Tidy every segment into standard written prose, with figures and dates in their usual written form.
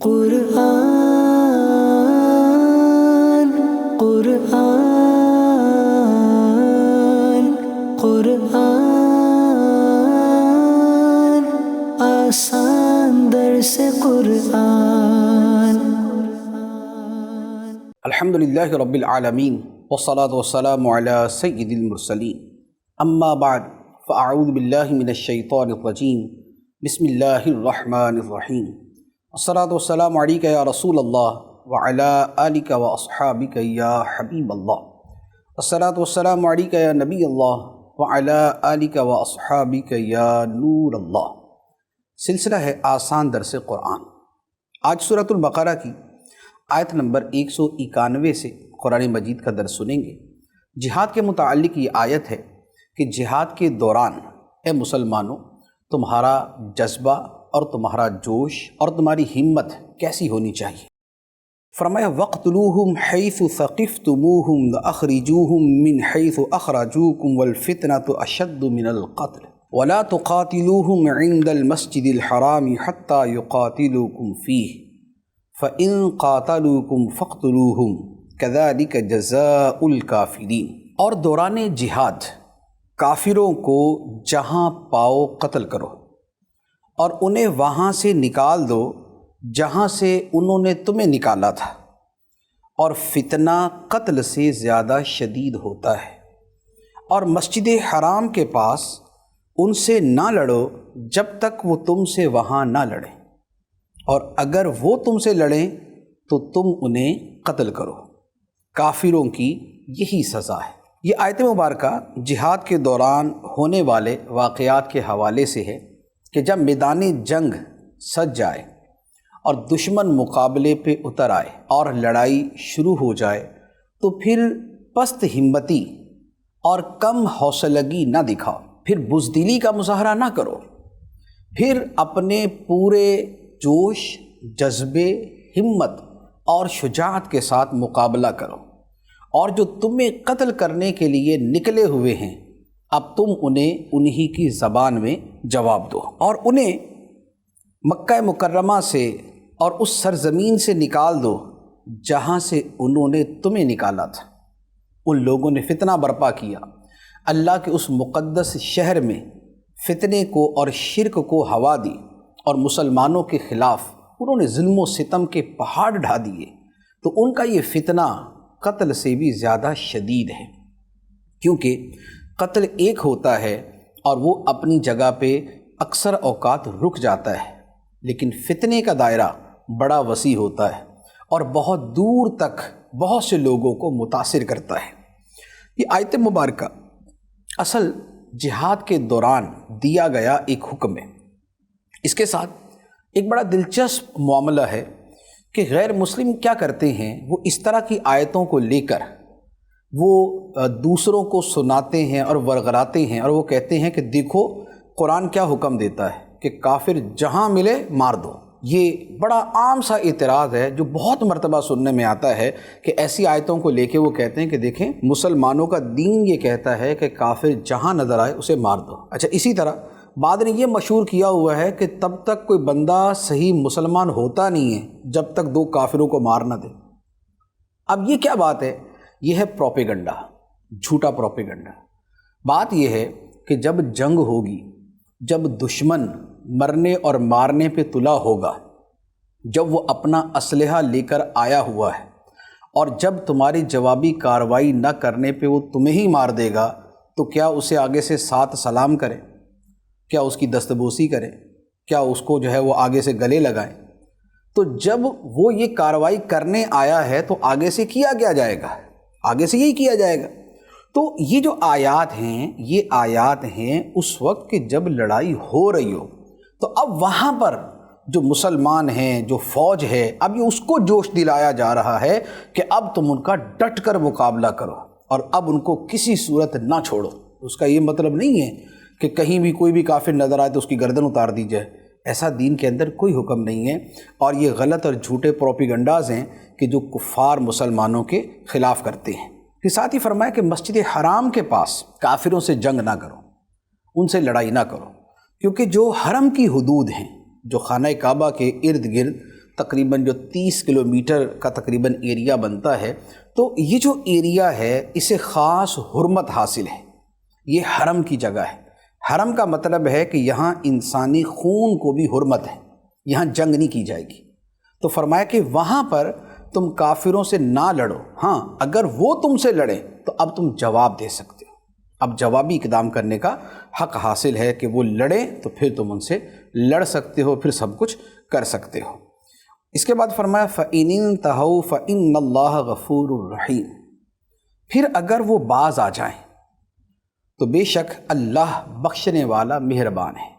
قرآن قرآن قرآن آسان درس قرآن۔ الحمدللہ رب العالمین والصلاة والسلام علی سید المرسلین، اما بعد فاعوذ باللہ من الشیطان الرجیم، بسم اللہ الرحمن الرحیم، الصلاة والسلام علیک یا رسول اللہ وعلی آلک واصحابک یا حبیب اللہ، الصلاة والسلام علیک یا نبی اللہ وعلی آلک واصحابک یا نور اللہ۔ سلسلہ ہے آسان درس قرآن۔ آج سورۃ البقرہ کی آیت نمبر 191 سے قرآن مجید کا درس سنیں گے۔ جہاد کے متعلق یہ آیت ہے کہ جہاد کے دوران اے مسلمانوں تمہارا جذبہ اور تمہارا جوش اور تمہاری ہمت کیسی ہونی چاہیے۔ فرمایا وَاقْتُلُوهُمْ حَيْثُ ثَقِفْتُمُوهُمْ وَأَخْرِجُوهُمْ مِنْ حَيْثُ أَخْرَجُوكُمْ وَالْفِتْنَةُ أَشَدُّ مِنَ الْقَتْلِ وَلَا تُقَاتِلُوهُمْ عِنْدَ الْمَسْجِدِ الْحَرَامِ حَتَّى يُقَاتِلُوكُمْ فِيهِ فَإِنْ قَاتَلُوكُمْ فَاقْتُلُوهُمْ كَذَلِكَ جَزَاءُ الْكَافِرِينَ۔ اور دوران جہاد کافروں کو جہاں پاؤ قتل کرو اور انہیں وہاں سے نکال دو جہاں سے انہوں نے تمہیں نکالا تھا، اور فتنہ قتل سے زیادہ شدید ہوتا ہے۔ اور مسجد حرام کے پاس ان سے نہ لڑو جب تک وہ تم سے وہاں نہ لڑیں، اور اگر وہ تم سے لڑیں تو تم انہیں قتل کرو۔ کافروں کی یہی سزا ہے۔ یہ آیت مبارکہ جہاد کے دوران ہونے والے واقعات کے حوالے سے ہے کہ جب میدان جنگ سج جائے اور دشمن مقابلے پہ اتر آئے اور لڑائی شروع ہو جائے تو پھر پست ہمتی اور کم حوصلگی نہ دکھاؤ، پھر بزدلی کا مظاہرہ نہ کرو، پھر اپنے پورے جوش، جذبے، ہمت اور شجاعت کے ساتھ مقابلہ کرو، اور جو تمہیں قتل کرنے کے لیے نکلے ہوئے ہیں اب تم انہیں انہی کی زبان میں جواب دو، اور انہیں مکہ مکرمہ سے اور اس سرزمین سے نکال دو جہاں سے انہوں نے تمہیں نکالا تھا۔ ان لوگوں نے فتنہ برپا کیا، اللہ کے اس مقدس شہر میں فتنے کو اور شرک کو ہوا دی، اور مسلمانوں کے خلاف انہوں نے ظلم و ستم کے پہاڑ ڈھا دیے، تو ان کا یہ فتنہ قتل سے بھی زیادہ شدید ہے، کیونکہ قتل ایک ہوتا ہے اور وہ اپنی جگہ پہ اکثر اوقات رک جاتا ہے، لیکن فتنے کا دائرہ بڑا وسیع ہوتا ہے اور بہت دور تک بہت سے لوگوں کو متاثر کرتا ہے۔ یہ آیت مبارکہ اصل جہاد کے دوران دیا گیا ایک حکم ہے۔ اس کے ساتھ ایک بڑا دلچسپ معاملہ ہے کہ غیر مسلم کیا کرتے ہیں، وہ اس طرح کی آیتوں کو لے کر وہ دوسروں کو سناتے ہیں اور ورغلاتے ہیں، اور وہ کہتے ہیں کہ دیکھو قرآن کیا حکم دیتا ہے کہ کافر جہاں ملے مار دو۔ یہ بڑا عام سا اعتراض ہے جو بہت مرتبہ سننے میں آتا ہے کہ ایسی آیتوں کو لے کے وہ کہتے ہیں کہ دیکھیں مسلمانوں کا دین یہ کہتا ہے کہ کافر جہاں نظر آئے اسے مار دو۔ اچھا، اسی طرح بعد نے یہ مشہور کیا ہوا ہے کہ تب تک کوئی بندہ صحیح مسلمان ہوتا نہیں ہے جب تک دو کافروں کو مار نہ دے۔ اب یہ کیا بات ہے؟ یہ ہے پروپیگنڈا، جھوٹا پروپیگنڈا۔ بات یہ ہے کہ جب جنگ ہوگی، جب دشمن مرنے اور مارنے پہ تلا ہوگا، جب وہ اپنا اسلحہ لے کر آیا ہوا ہے، اور جب تمہاری جوابی کارروائی نہ کرنے پہ وہ تمہیں ہی مار دے گا، تو کیا اسے آگے سے ساتھ سلام کریں؟ کیا اس کی دستبوسی کریں؟ کیا اس کو جو ہے وہ آگے سے گلے لگائیں؟ تو جب وہ یہ کارروائی کرنے آیا ہے تو آگے سے کیا کیا جائے گا؟ آگے سے یہی کیا جائے گا۔ تو یہ جو آیات ہیں، یہ آیات ہیں اس وقت کہ جب لڑائی ہو رہی ہو، تو اب وہاں پر جو مسلمان ہیں، جو فوج ہے، اب یہ اس کو جوش دلایا جا رہا ہے کہ اب تم ان کا ڈٹ کر مقابلہ کرو اور اب ان کو کسی صورت نہ چھوڑو۔ اس کا یہ مطلب نہیں ہے کہ کہیں بھی کوئی بھی کافر نظر آئے تو اس کی گردن اتار دی جائے، ایسا دین کے اندر کوئی حکم نہیں ہے، اور یہ غلط اور جھوٹے پروپیگنڈاز ہیں کہ جو کفار مسلمانوں کے خلاف کرتے ہیں۔ پھر ساتھ ہی فرمایا کہ مسجد حرام کے پاس کافروں سے جنگ نہ کرو، ان سے لڑائی نہ کرو، کیونکہ جو حرم کی حدود ہیں، جو خانہ کعبہ کے ارد گرد تقریباً جو 30 کلومیٹر کا تقریباً ایریا بنتا ہے، تو یہ جو ایریا ہے اسے خاص حرمت حاصل ہے، یہ حرم کی جگہ ہے۔ حرم کا مطلب ہے کہ یہاں انسانی خون کو بھی حرمت ہے، یہاں جنگ نہیں کی جائے گی۔ تو فرمایا کہ وہاں پر تم کافروں سے نہ لڑو، ہاں اگر وہ تم سے لڑیں تو اب تم جواب دے سکتے ہو، اب جوابی اقدام کرنے کا حق حاصل ہے کہ وہ لڑیں تو پھر تم ان سے لڑ سکتے ہو، پھر سب کچھ کر سکتے ہو۔ اس کے بعد فرمایا فَإِنِ انْتَهَوْا فَإِنَّ اللَّهَ غَفُورٌ رَحِيمٌ، پھر اگر وہ باز آ جائیں تو بے شک اللہ بخشنے والا مہربان ہے۔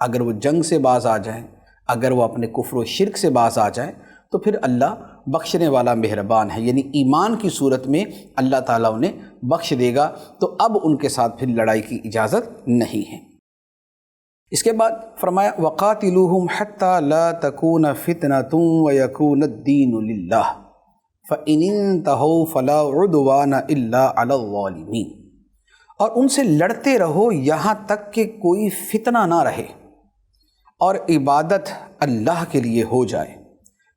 اگر وہ جنگ سے باز آ جائیں، اگر وہ اپنے کفر و شرک سے باز آ جائیں تو پھر اللہ بخشنے والا مہربان ہے، یعنی ایمان کی صورت میں اللہ تعالیٰ انہیں بخش دے گا، تو اب ان کے ساتھ پھر لڑائی کی اجازت نہیں ہے۔ اس کے بعد فرمایا وَقَاتِلُوهُمْ حَتَّى لَا تَكُونَ فِتْنَةٌ وَيَكُونَ الدِّينُ لِلَّهِ فَإِنِ انْتَهَوْا فَلَا عُدْوَانَ إِلَّا عَلَى الظَّالِمِينَ، اور ان سے لڑتے رہو یہاں تک کہ کوئی فتنہ نہ رہے اور عبادت اللہ کے لیے ہو جائے،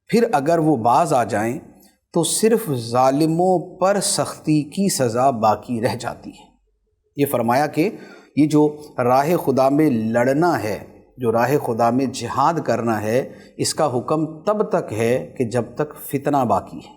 پھر اگر وہ باز آ جائیں تو صرف ظالموں پر سختی کی سزا باقی رہ جاتی ہے۔ یہ فرمایا کہ یہ جو راہ خدا میں لڑنا ہے، جو راہ خدا میں جہاد کرنا ہے، اس کا حکم تب تک ہے کہ جب تک فتنہ باقی ہے،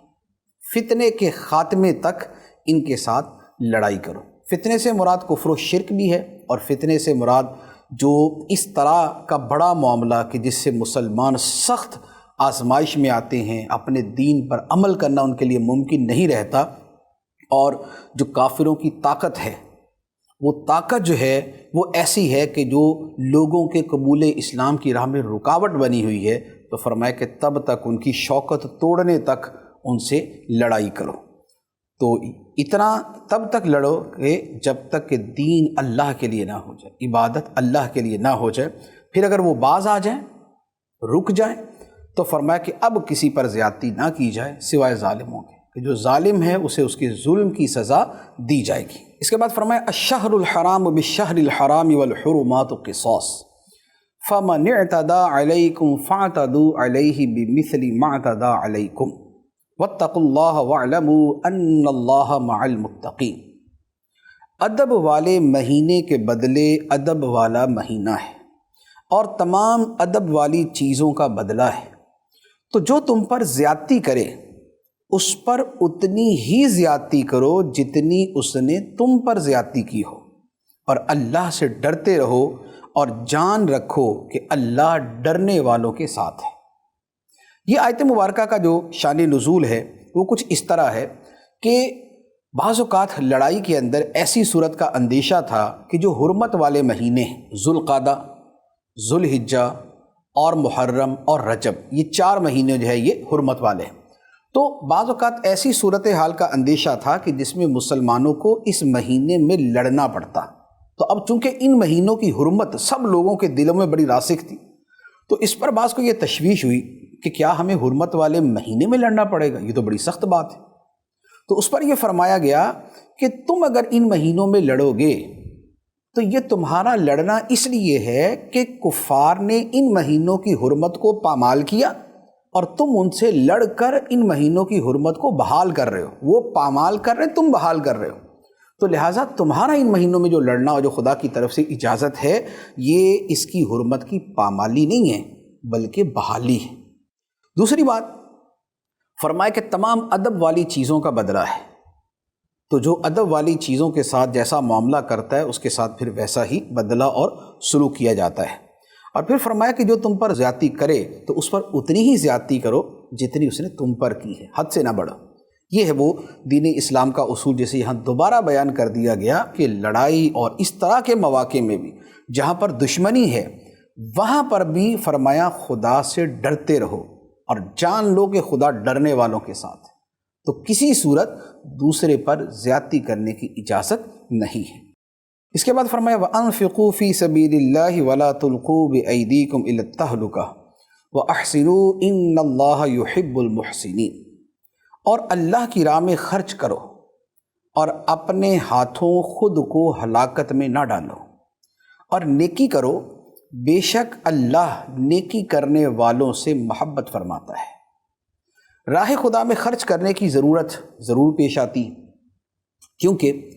فتنے کے خاتمے تک ان کے ساتھ لڑائی کرو۔ فتنے سے مراد کفر و شرک بھی ہے، اور فتنے سے مراد جو اس طرح کا بڑا معاملہ کہ جس سے مسلمان سخت آزمائش میں آتے ہیں، اپنے دین پر عمل کرنا ان کے لیے ممکن نہیں رہتا، اور جو کافروں کی طاقت ہے وہ طاقت جو ہے وہ ایسی ہے کہ جو لوگوں کے قبول اسلام کی راہ میں رکاوٹ بنی ہوئی ہے، تو فرمایا کہ تب تک ان کی شوکت توڑنے تک ان سے لڑائی کرو۔ تو اتنا تب تک لڑو کہ جب تک کہ دین اللہ کے لیے نہ ہو جائے، عبادت اللہ کے لیے نہ ہو جائے۔ پھر اگر وہ باز آ جائیں، رک جائیں، تو فرمایا کہ اب کسی پر زیادتی نہ کی جائے سوائے ظالموں کے، کہ جو ظالم ہے اسے اس کے ظلم کی سزا دی جائے گی۔ اس کے بعد فرمایا الشہر الحرام بالشہر الحرام والحرمات قصاص فمن اعتدى علیکم فاعتدوا علیہ بمثل ما اعتدى علیکم واتقوا اللہ واعلموا ان اللہ مع المتقین۔ ادب والے مہینے کے بدلے ادب والا مہینہ ہے، اور تمام ادب والی چیزوں کا بدلہ ہے، تو جو تم پر زیادتی کرے اس پر اتنی ہی زیادتی کرو جتنی اس نے تم پر زیادتی کی ہو، اور اللہ سے ڈرتے رہو اور جان رکھو کہ اللہ ڈرنے والوں کے ساتھ ہے۔ یہ آیت مبارکہ کا جو شان نزول ہے وہ کچھ اس طرح ہے کہ بعض اوقات لڑائی کے اندر ایسی صورت کا اندیشہ تھا کہ جو حرمت والے مہینے ذوالقعدہ، ذوالحجہ اور محرم اور رجب، یہ 4 مہینے جو ہے یہ حرمت والے ہیں، تو بعض اوقات ایسی صورتحال کا اندیشہ تھا کہ جس میں مسلمانوں کو اس مہینے میں لڑنا پڑتا۔ تو اب چونکہ ان مہینوں کی حرمت سب لوگوں کے دلوں میں بڑی راسخ تھی، تو اس پر بعض کو یہ تشویش ہوئی کہ کیا ہمیں حرمت والے مہینے میں لڑنا پڑے گا، یہ تو بڑی سخت بات ہے۔ تو اس پر یہ فرمایا گیا کہ تم اگر ان مہینوں میں لڑو گے تو یہ تمہارا لڑنا اس لیے ہے کہ کفار نے ان مہینوں کی حرمت کو پامال کیا، اور تم ان سے لڑ کر ان مہینوں کی حرمت کو بحال کر رہے ہو، وہ پامال کر رہے ہیں، تم بحال کر رہے ہو، تو لہٰذا تمہارا ان مہینوں میں جو لڑنا اور جو خدا کی طرف سے اجازت ہے یہ اس کی حرمت کی پامالی نہیں ہے بلکہ بحالی ہے۔ دوسری بات فرمائے کہ تمام ادب والی چیزوں کا بدلہ ہے، تو جو ادب والی چیزوں کے ساتھ جیسا معاملہ کرتا ہے اس کے ساتھ پھر ویسا ہی بدلہ اور سلوک کیا جاتا ہے۔ اور پھر فرمایا کہ جو تم پر زیادتی کرے تو اس پر اتنی ہی زیادتی کرو جتنی اس نے تم پر کی ہے، حد سے نہ بڑھو۔ یہ ہے وہ دین اسلام کا اصول، جسے یہاں دوبارہ بیان کر دیا گیا کہ لڑائی اور اس طرح کے مواقع میں بھی جہاں پر دشمنی ہے وہاں پر بھی فرمایا خدا سے ڈرتے رہو اور جان لو کہ خدا ڈرنے والوں کے ساتھ ہے، تو کسی صورت دوسرے پر زیادتی کرنے کی اجازت نہیں ہے۔ اس کے بعد فرمایا وَأَنفِقُوا فِي سَبِيلِ اللَّهِ وَلَا تُلْقُوا بِأَيْدِيكُمْ إِلَى التَّهْلُكَةِ وَأَحْسِنُوا إِنَّ اللَّهَ يُحِبُّ الْمُحْسِنِينَ، اور اللہ کی راہ میں خرچ کرو اور اپنے ہاتھوں خود کو ہلاکت میں نہ ڈالو، اور نیکی کرو بے شک اللہ نیکی کرنے والوں سے محبت فرماتا ہے۔ راہ خدا میں خرچ کرنے کی ضرورت ضرور پیش آتی، کیونکہ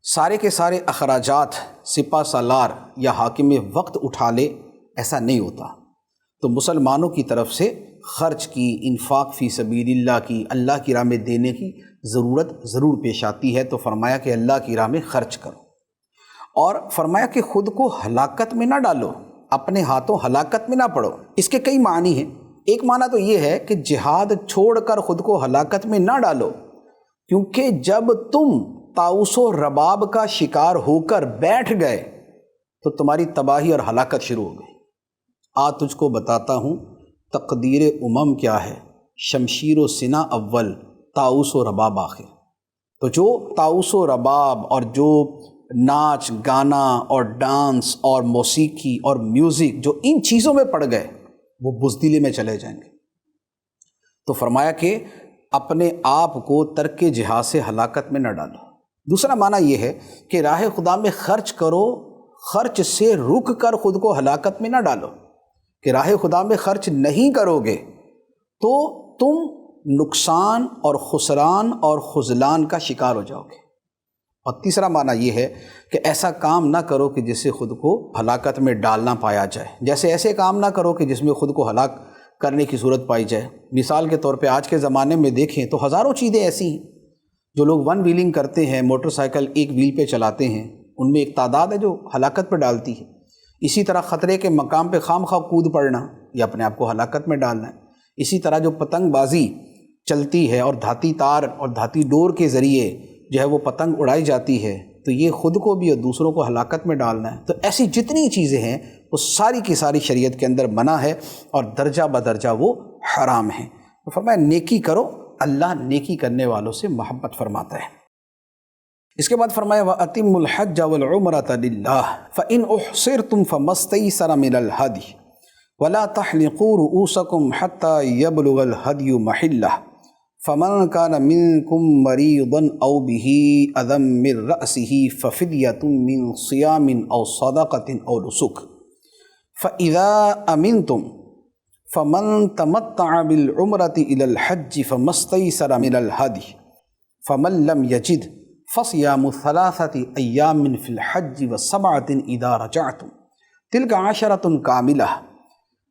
سارے کے سارے اخراجات سپہ سالار یا حاکم وقت اٹھا لے ایسا نہیں ہوتا، تو مسلمانوں کی طرف سے خرچ کی، انفاق فی سبیل اللہ کی، اللہ کی راہ میں دینے کی ضرورت ضرور پیش آتی ہے۔ تو فرمایا کہ اللہ کی راہ میں خرچ کرو، اور فرمایا کہ خود کو ہلاکت میں نہ ڈالو، اپنے ہاتھوں ہلاکت میں نہ پڑو۔ اس کے کئی معنی ہیں۔ ایک معنی تو یہ ہے کہ جہاد چھوڑ کر خود کو ہلاکت میں نہ ڈالو، کیونکہ جب تم طاؤس و رباب کا شکار ہو کر بیٹھ گئے تو تمہاری تباہی اور ہلاکت شروع ہو گئی۔ تجھ کو بتاتا ہوں تقدیر امم کیا ہے، شمشیر و سنا اول، طاؤس و رباب آخر۔ تو جو طاؤس و رباب اور جو ناچ گانا اور ڈانس اور موسیقی اور میوزک جو ان چیزوں میں پڑ گئے وہ بزدلی میں چلے جائیں گے۔ تو فرمایا کہ اپنے آپ کو ترک جہاد سے ہلاکت میں نہ ڈالو۔ دوسرا معنی یہ ہے کہ راہ خدا میں خرچ کرو، خرچ سے رک کر خود کو ہلاکت میں نہ ڈالو، کہ راہ خدا میں خرچ نہیں کرو گے تو تم نقصان اور خسران اور خذلان کا شکار ہو جاؤ گے۔ اور تیسرا معنی یہ ہے کہ ایسا کام نہ کرو کہ جس سے خود کو ہلاکت میں ڈالنا پایا جائے، جیسے ایسے کام نہ کرو کہ جس میں خود کو ہلاک کرنے کی صورت پائی جائے۔ مثال کے طور پہ آج کے زمانے میں دیکھیں تو ہزاروں چیزیں ایسی ہیں جو لوگ ون ویلنگ کرتے ہیں، موٹر سائیکل ایک ویل پہ چلاتے ہیں، ان میں ایک تعداد ہے جو ہلاکت پہ ڈالتی ہے۔ اسی طرح خطرے کے مقام پہ خام خواہ کود پڑنا، یہ اپنے آپ کو ہلاکت میں ڈالنا ہے۔ اسی طرح جو پتنگ بازی چلتی ہے اور دھاتی تار اور دھاتی ڈور کے ذریعے جو ہے وہ پتنگ اڑائی جاتی ہے، تو یہ خود کو بھی اور دوسروں کو ہلاکت میں ڈالنا ہے۔ تو ایسی جتنی چیزیں ہیں وہ ساری کی ساری شریعت کے اندر منع ہے اور درجہ بدرجہ وہ حرام ہیں۔ تو فرمایا نیکی کرو، اللہ نیکی کرنے والوں سے محبت فرماتا ہے۔ اس کے بعد فرمایا وَأَتِمُّ الْحَجَّ وَالْعُمْرَةَ لِلَّهِ فَإِنْ أُحْصِرْتُمْ فَمَا اسْتَيْسَرَ مِنَ الْهَدْيِ وَلَا تَحْلِقُوا رُؤُوسَكُمْ حَتَّى يَبْلُغَ الْهَدْيُ مَحِلَّهُ فَمَنْ كَانَ مِنْكُمْ مَرِيضًا أَوْ بِهِ أَذًى مِّن رَأْسِهِ فَفِدْيَةٌ مِّن صِيَامٍ أَوْ صَدَقَةٍ أَوْ نُسُكٍ فَإِذَا أَمِنْتُمْ فَمَنْ تَمَتَّعَ بِالْعُمْرَةِ إِلَى الْحَجِّ فَمَا اسْتَيْسَرَ مِنَ الْهَدْيِ فَمَنْ لَمْ يَجِدْ فَصِيَامُ ثَلَاثَةِ أَيَّامٍ فِي الْحَجِّ وَسَبْعَةٍ إِذَا رَجَعْتُمْ تِلْكَ عَشَرَةٌ كَامِلَةٌ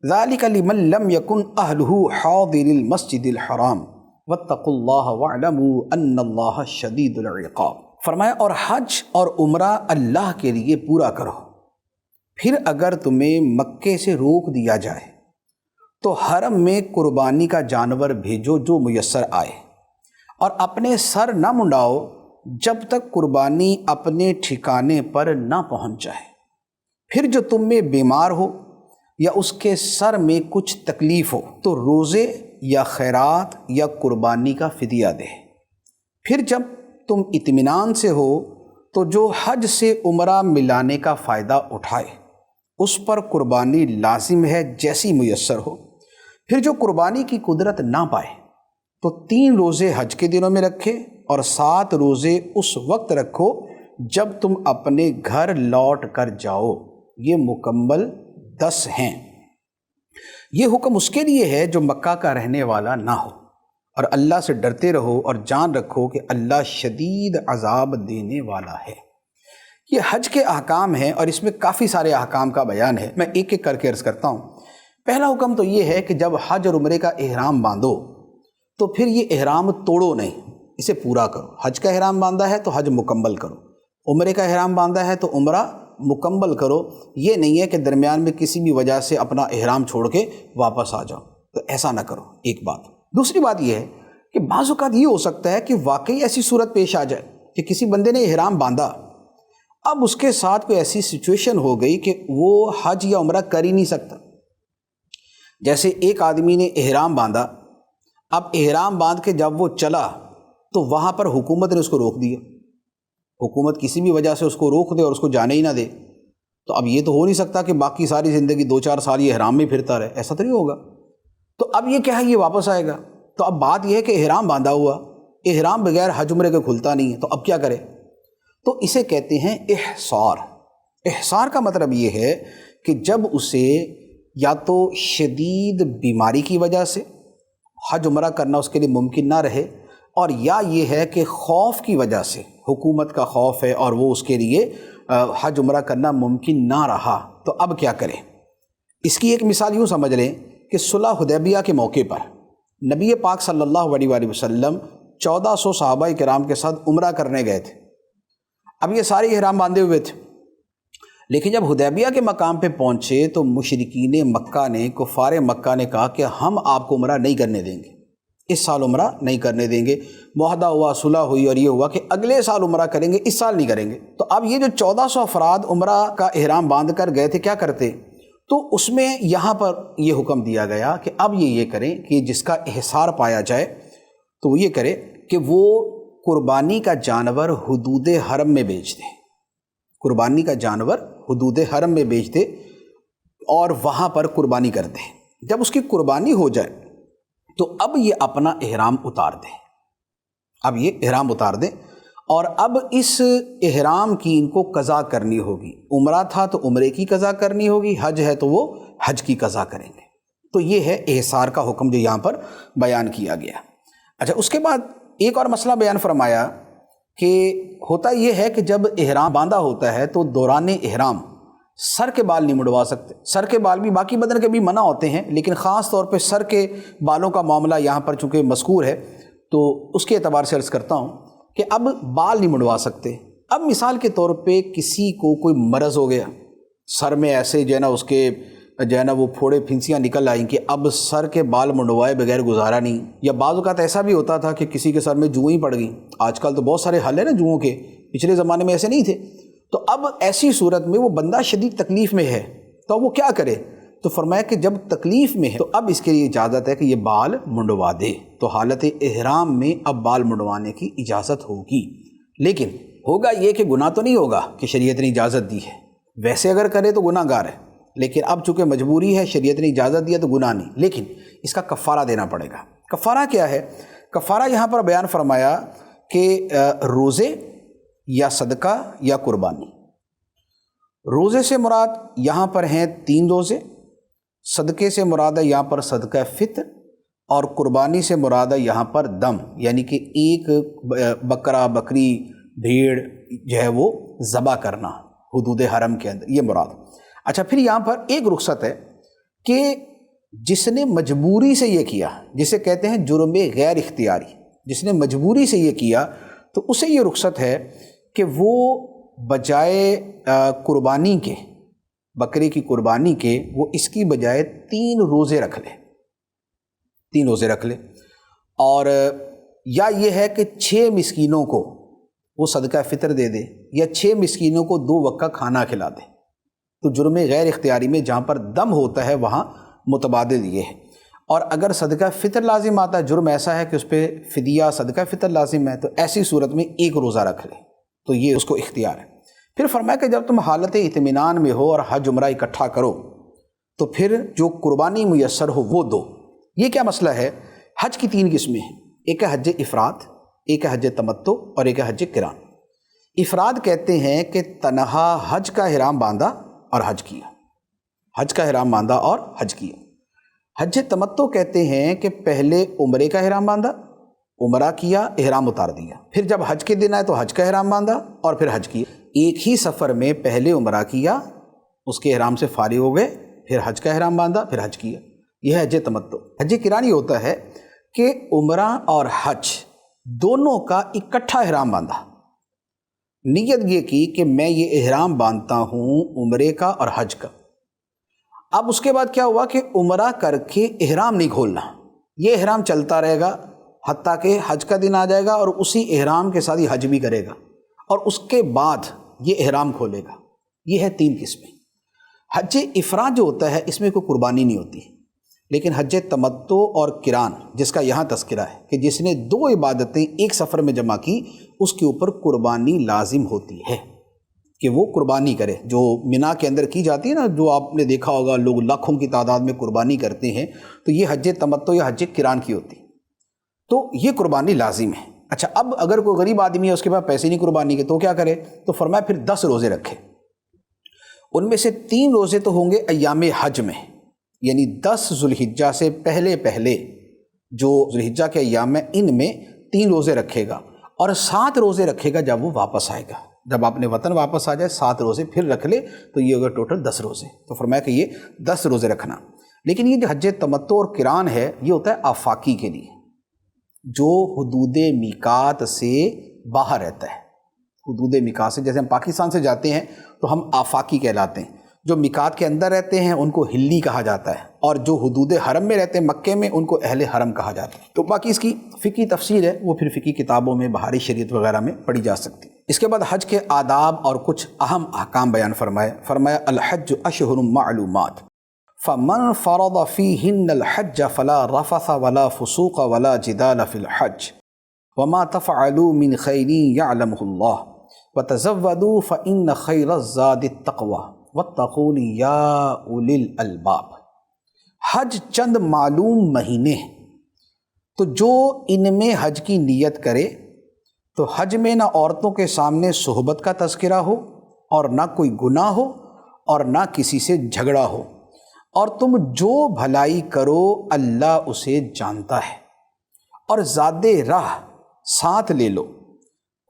ذَلِكَ لِمَنْ لَمْ يَكُنْ أَهْلُهُ حَاضِرِي الْمَسْجِدِ الْحَرَامِ وَاتَّقُوا اللَّهَ وَاعْلَمُوا أَنَّ اللَّهَ شَدِيدُ الْعِقَابِ۔ فرمایا اور حج اور عمرہ اللہ کے لیے پورا کرو، پھر اگر تمہیں مکے سے روک دیا جائے تو حرم میں قربانی کا جانور بھیجو جو میسر آئے، اور اپنے سر نہ منڈاؤ جب تک قربانی اپنے ٹھکانے پر نہ پہنچ جائے۔ پھر جو تم میں بیمار ہو یا اس کے سر میں کچھ تکلیف ہو تو روزے یا خیرات یا قربانی کا فدیہ دے۔ پھر جب تم اطمینان سے ہو تو جو حج سے عمرہ ملانے کا فائدہ اٹھائے اس پر قربانی لازم ہے جیسی میسر ہو۔ پھر جو قربانی کی قدرت نہ پائے تو 3 روزے حج کے دنوں میں رکھے اور 7 روزے اس وقت رکھو جب تم اپنے گھر لوٹ کر جاؤ، یہ مکمل 10 ہیں۔ یہ حکم اس کے لیے ہے جو مکہ کا رہنے والا نہ ہو، اور اللہ سے ڈرتے رہو اور جان رکھو کہ اللہ شدید عذاب دینے والا ہے۔ یہ حج کے احکام ہیں اور اس میں کافی سارے احکام کا بیان ہے، میں ایک ایک کر کے عرض کرتا ہوں۔ پہلا حکم تو یہ ہے کہ جب حج اور عمرے کا احرام باندھو تو پھر یہ احرام توڑو نہیں، اسے پورا کرو۔ حج کا احرام باندھا ہے تو حج مکمل کرو، عمرے کا احرام باندھا ہے تو عمرہ مکمل کرو۔ یہ نہیں ہے کہ درمیان میں کسی بھی وجہ سے اپنا احرام چھوڑ کے واپس آ جاؤ، تو ایسا نہ کرو، ایک بات۔ دوسری بات یہ ہے کہ بعض اوقات یہ ہو سکتا ہے کہ واقعی ایسی صورت پیش آ جائے کہ کسی بندے نے احرام باندھا، اب اس کے ساتھ کوئی ایسی سچویشن ہو گئی کہ وہ حج یا عمرہ کر ہی نہیں سکتا۔ جیسے ایک آدمی نے احرام باندھا، اب احرام باندھ کے جب وہ چلا تو وہاں پر حکومت نے اس کو روک دیا، حکومت کسی بھی وجہ سے اس کو روک دے اور اس کو جانے ہی نہ دے، تو اب یہ تو ہو نہیں سکتا کہ باقی ساری زندگی 2-4 سال یہ احرام میں پھرتا رہے، ایسا تو نہیں ہوگا۔ تو اب یہ کیا ہے، یہ واپس آئے گا۔ تو اب بات یہ ہے کہ احرام باندھا ہوا، احرام بغیر حج عمرے کے کھلتا نہیں ہے، تو اب کیا کرے؟ تو اسے کہتے ہیں احصار۔ احصار کا مطلب یہ ہے کہ جب اسے یا تو شدید بیماری کی وجہ سے حج عمرہ کرنا اس کے لیے ممکن نہ رہے، اور یا یہ ہے کہ خوف کی وجہ سے، حکومت کا خوف ہے اور وہ اس کے لیے حج عمرہ کرنا ممکن نہ رہا، تو اب کیا کریں؟ اس کی ایک مثال یوں سمجھ لیں کہ صلح حدیبیہ کے موقع پر نبی پاک صلی اللہ علیہ وآلہ وسلم 1400 صحابہ کرام کے ساتھ عمرہ کرنے گئے تھے۔ اب یہ سارے احرام باندھے ہوئے تھے، لیکن جب حدیبیہ کے مقام پہ پہنچے تو مشرکین مکہ نے، کفار مکہ نے کہا کہ ہم آپ کو عمرہ نہیں کرنے دیں گے، اس سال عمرہ نہیں کرنے دیں گے۔ معاہدہ ہوا، صلح ہوئی، اور یہ ہوا کہ اگلے سال عمرہ کریں گے، اس سال نہیں کریں گے۔ تو اب یہ جو 1400 افراد عمرہ کا احرام باندھ کر گئے تھے، کیا کرتے؟ تو اس میں یہاں پر یہ حکم دیا گیا کہ اب یہ کریں کہ جس کا احصار پایا جائے تو وہ یہ کرے کہ وہ قربانی کا جانور حدود حرم میں بیچ دے، قربانی کا جانور حدود حرم میں بیچ دے اور وہاں پر قربانی کر دے۔ جب اس کی قربانی ہو جائے تو اب یہ اپنا احرام اتار دے، اب یہ احرام اتار دے، اور اب اس احرام کی ان کو قضا کرنی ہوگی۔ عمرہ تھا تو عمرے کی قضا کرنی ہوگی، حج ہے تو وہ حج کی قضا کریں گے۔ تو یہ ہے احصار کا حکم جو یہاں پر بیان کیا گیا۔ اچھا، اس کے بعد ایک اور مسئلہ بیان فرمایا کہ ہوتا یہ ہے کہ جب احرام باندھا ہوتا ہے تو دوران احرام سر کے بال نہیں مڑوا سکتے۔ سر کے بال بھی باقی بدن کے بھی منع ہوتے ہیں، لیکن خاص طور پہ سر کے بالوں کا معاملہ یہاں پر چونکہ مذکور ہے تو اس کے اعتبار سے عرض کرتا ہوں کہ اب بال نہیں مڑوا سکتے۔ اب مثال کے طور پہ کسی کو کوئی مرض ہو گیا، سر میں ایسے جو ہے نا اس کے جو ہے نا وہ پھوڑے پھنسیاں نکل آئیں کہ اب سر کے بال منڈوائے بغیر گزارا نہیں، یا بعض اوقات ایسا بھی ہوتا تھا کہ کسی کے سر میں جوئیں پڑ گئیں۔ آج کل تو بہت سارے حل ہیں نا جوؤں کے، پچھلے زمانے میں ایسے نہیں تھے۔ تو اب ایسی صورت میں وہ بندہ شدید تکلیف میں ہے تو وہ کیا کرے؟ تو فرمایا کہ جب تکلیف میں ہے تو اب اس کے لیے اجازت ہے کہ یہ بال منڈوا دے۔ تو حالت احرام میں اب بال منڈوانے کی اجازت ہوگی، لیکن ہوگا یہ کہ گناہ تو نہیں ہوگا کہ شریعت نے اجازت دی ہے، ویسے اگر کرے تو گناہ گار ہے، لیکن اب چونکہ مجبوری ہے، شریعت نے اجازت دیا تو گناہ نہیں، لیکن اس کا کفارہ دینا پڑے گا۔ کفارہ کیا ہے؟ کفارہ یہاں پر بیان فرمایا کہ روزے یا صدقہ یا قربانی۔ روزے سے مراد یہاں پر ہیں 3 روزے، صدقے سے مراد ہے یہاں پر صدقہ فطر، اور قربانی سے مراد ہے یہاں پر دم، یعنی کہ ایک بکرا، بکری، بھیڑ جو ہے وہ ذبح کرنا حدود حرم کے اندر، یہ مراد۔ اچھا، پھر یہاں پر ایک رخصت ہے کہ جس نے مجبوری سے یہ کیا، جسے کہتے ہیں جرم غیر اختیاری، جس نے مجبوری سے یہ کیا تو اسے یہ رخصت ہے کہ وہ بجائے قربانی کے، بکری کی قربانی کے، وہ اس کی بجائے 3 روزے رکھ لے، 3 روزے رکھ لے، اور یا یہ ہے کہ 6 مسکینوں کو وہ صدقہ فطر دے دے، یا 6 مسکینوں کو 2 وقت کا کھانا کھلا دے۔ تو جرم غیر اختیاری میں جہاں پر دم ہوتا ہے وہاں متبادل یہ ہے، اور اگر صدقہ فطر لازم آتا ہے، جرم ایسا ہے کہ اس پہ فدیہ صدقہ فطر لازم ہے، تو ایسی صورت میں 1 روزہ رکھ لے، تو یہ اس کو اختیار ہے۔ پھر فرمایا کہ جب تم حالت اطمینان میں ہو اور حج عمرہ اکٹھا کرو تو پھر جو قربانی میسر ہو وہ دو۔ یہ کیا مسئلہ ہے؟ حج کی 3 قسمیں ہیں، ایک ہے حج افراد، ایک ہے حج تمتع، اور ایک ہے حج قران۔ افراد کہتے ہیں کہ تنہا حج کا احرام باندھا اور حج کیا، حج کا احرام باندھا اور حج کیا۔ حج تمتع کہتے ہیں کہ پہلے عمرے کا احرام باندھا، عمرہ کیا، احرام اتار دیا، پھر جب حج کے دن آئے تو حج کا احرام باندھا اور پھر حج کیا۔ ایک ہی سفر میں پہلے عمرہ کیا، اس کے احرام سے فارغ ہو گئے، پھر حج کا احرام باندھا، پھر حج کیا، یہ ہے حج تمتع۔ حج قران یہ ہوتا ہے کہ عمرہ اور حج دونوں کا اکٹھا احرام باندھا، نیت یہ کی کہ میں یہ احرام باندھتا ہوں عمرے کا اور حج کا۔ اب اس کے بعد کیا ہوا کہ عمرہ کر کے احرام نہیں کھولنا، یہ احرام چلتا رہے گا حتیٰ کہ حج کا دن آ جائے گا اور اسی احرام کے ساتھ یہ حج بھی کرے گا، اور اس کے بعد یہ احرام کھولے گا۔ یہ ہے 3 قسمیں۔ حج افراد جو ہوتا ہے اس میں کوئی قربانی نہیں ہوتی، لیکن حج تمتع اور قران جس کا یہاں تذکرہ ہے کہ جس نے 2 عبادتیں ایک سفر میں جمع کی، اس کے اوپر قربانی لازم ہوتی ہے کہ وہ قربانی کرے، جو منا کے اندر کی جاتی ہے نا، جو آپ نے دیکھا ہوگا لوگ لاکھوں کی تعداد میں قربانی کرتے ہیں، تو یہ حج تمتع یا حج قران کی ہوتی ہے، تو یہ قربانی لازم ہے۔ اچھا، اب اگر کوئی غریب آدمی ہے، اس کے پاس پیسے نہیں قربانی کے، تو کیا کرے؟ تو فرمایا پھر 10 روزے رکھے۔ ان میں سے 3 روزے تو ہوں گے ایام حج میں، یعنی 10 ذوالحجہ سے پہلے پہلے جو ذوالحجہ کے ایام ہیں ان میں 3 روزے رکھے گا، اور 7 روزے رکھے گا جب وہ واپس آئے گا، جب اپنے وطن واپس آ جائے 7 روزے پھر رکھ لے تو یہ ہوگا ٹوٹل 10 روزے۔ تو فرمایا کہ یہ 10 روزے رکھنا۔ لیکن یہ جو حج تمتع اور قران ہے یہ ہوتا ہے آفاقی کے لیے، جو حدود میقات سے باہر رہتا ہے۔ حدود میقات سے، جیسے ہم پاکستان سے جاتے ہیں تو ہم آفاقی کہلاتے ہیں، جو میقات کے اندر رہتے ہیں ان کو حلی کہا جاتا ہے، اور جو حدود حرم میں رہتے ہیں مکے میں ان کو اہل حرم کہا جاتا ہے۔ تو باقی اس کی فقہی تفسیر ہے، وہ پھر فقہی کتابوں میں بہاری شریعت وغیرہ میں پڑھی جا سکتی ہے۔ اس کے بعد حج کے آداب اور کچھ اہم احکام بیان فرمایا الحج اشہر معلومات فمن فرض فیہن الحج فلا رفث ولا فسوق ولا جدال فی الحج وما تفعلوا من خیر یعلمہ اللہ وتزودوا فإن خیر الزاد التقوی واتقون یا اولی الالباب۔ حج چند معلوم مہینے ہیں، تو جو ان میں حج کی نیت کرے تو حج میں نہ عورتوں کے سامنے صحبت کا تذکرہ ہو، اور نہ کوئی گناہ ہو، اور نہ کسی سے جھگڑا ہو، اور تم جو بھلائی کرو اللہ اسے جانتا ہے، اور زاد راہ ساتھ لے لو،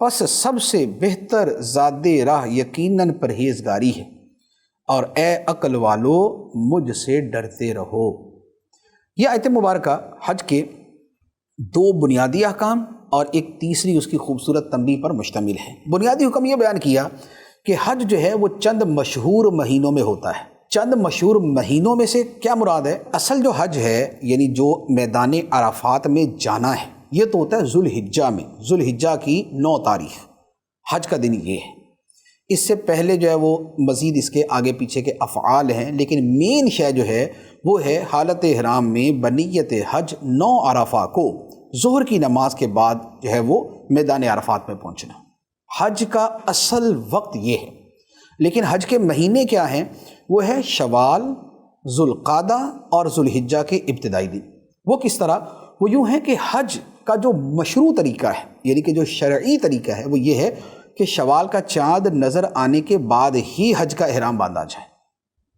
پس سب سے بہتر زاد راہ یقیناً پرہیزگاری ہے، اور اے عقل والو مجھ سے ڈرتے رہو۔ یہ آیت مبارکہ حج کے 2 بنیادی احکام اور ایک تیسری اس کی خوبصورت تنبیہ پر مشتمل ہے۔ بنیادی حکم یہ بیان کیا کہ حج جو ہے وہ چند مشہور مہینوں میں ہوتا ہے۔ چند مشہور مہینوں میں سے کیا مراد ہے؟ اصل جو حج ہے یعنی جو میدان عرفات میں جانا ہے یہ تو ہوتا ہے ذوالحجہ میں، ذوالحجہ کی 9 تاریخ حج کا دن یہ ہے۔ اس سے پہلے جو ہے وہ مزید اس کے آگے پیچھے کے افعال ہیں، لیکن مین شے جو ہے وہ ہے حالت احرام میں بنیت حج 9 عرفہ کو ظہر کی نماز کے بعد جو ہے وہ میدان عرفات میں پہنچنا۔ حج کا اصل وقت یہ ہے، لیکن حج کے مہینے کیا ہیں؟ وہ ہے شوال، ذوالقعدہ اور ذوالحجہ کے ابتدائی دن۔ وہ کس طرح؟ وہ یوں ہے کہ حج کا جو مشروع طریقہ ہے، یعنی کہ جو شرعی طریقہ ہے وہ یہ ہے کہ شوال کا چاند نظر آنے کے بعد ہی حج کا احرام باندھا جائے۔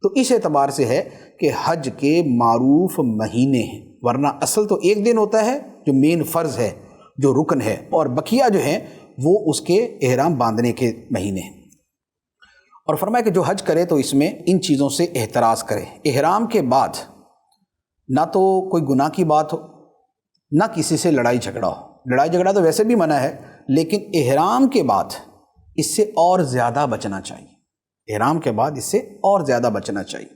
تو اس اعتبار سے ہے کہ حج کے معروف مہینے ہیں، ورنہ اصل تو ایک دن ہوتا ہے جو مین فرض ہے، جو رکن ہے، اور بقیہ جو ہیں وہ اس کے احرام باندھنے کے مہینے ہیں۔ اور فرمایا کہ جو حج کرے تو اس میں ان چیزوں سے احتراز کرے۔ احرام کے بعد نہ تو کوئی گناہ کی بات ہو، نہ کسی سے لڑائی جھگڑا ہو۔ لڑائی جھگڑا تو ویسے بھی منع ہے، لیکن احرام کے بعد اس سے اور زیادہ بچنا چاہیے۔ احرام کے بعد اس سے اور زیادہ بچنا چاہیے۔